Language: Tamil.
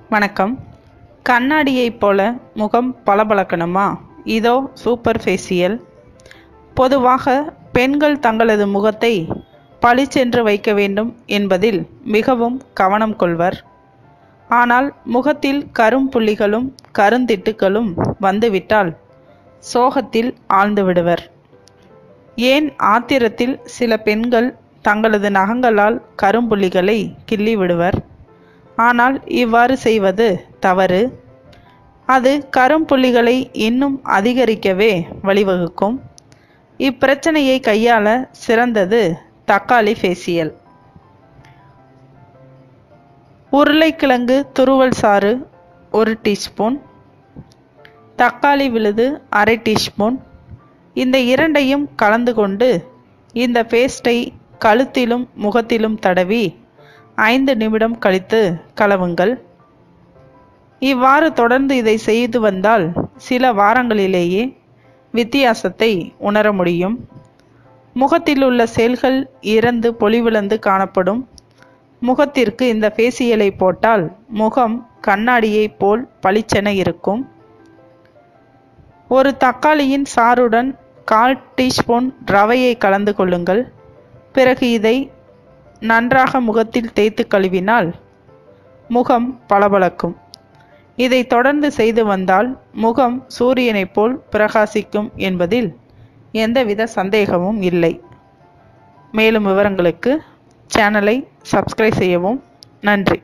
வணக்கம். கண்ணாடியைப் போல முகம் பளபளக்கணுமா? இதோ சூப்பர் ஃபேஷியல். பொதுவாக பெண்கள் தங்களது முகத்தை பளிச்சென்று வைக்க வேண்டும் என்பதில் மிகவும் கவனம் கொள்வர். ஆனால் முகத்தில் கரும்புள்ளிகளும் கருந்திட்டுகளும் வந்துவிட்டால் சோகத்தில் ஆழ்ந்து விடுவர். ஏன் ஆத்திரத்தில் சில பெண்கள் தங்களது நகங்களால் கரும்புள்ளிகளை கிள்ளி விடுவர். ஆனால் இவ்வாறு செய்வது தவறு. அது கரும்புள்ளிகளை இன்னும் அதிகரிக்கவே வழிவகுக்கும். இப்பிரச்சனையை கையாள சிறந்தது தக்காளி ஃபேஷியல். உருளைக்கிழங்கு துருவல் சாறு 1 டீஸ்பூன், தக்காளி விழுது 1/2 டீஸ்பூன். இந்த இரண்டையும் கலந்து கொண்டு இந்த பேஸ்டை கழுத்திலும் முகத்திலும் தடவி 5 நிமிடம் கழித்து கலவுங்கள். இவ்வாறு தொடர்ந்து இதை செய்து வந்தால் சில வாரங்களிலேயே வித்தியாசத்தை உணர முடியும். முகத்தில் உள்ள செல்கள் இறந்து பொலிவிழந்து காணப்படும். முகத்திற்கு இந்த ஃபேஷியலை போட்டால் முகம் கண்ணாடியை போல் பளிச்சென இருக்கும். ஒரு தக்காளியின் சாறுடன் 1/4 டீஸ்பூன் ரவையை கலந்து கொள்ளுங்கள். பிறகு இதை நன்றாக முகத்தில் தேய்த்து கழுவினால் முகம் பளபளக்கும். இதை தொடர்ந்து செய்து வந்தால் முகம் சூரியனைப் போல் பிரகாசிக்கும் என்பதில் எந்தவித சந்தேகமும் இல்லை. மேலும் விவரங்களுக்கு சேனலை சப்ஸ்கிரைப் செய்யவும். நன்றி.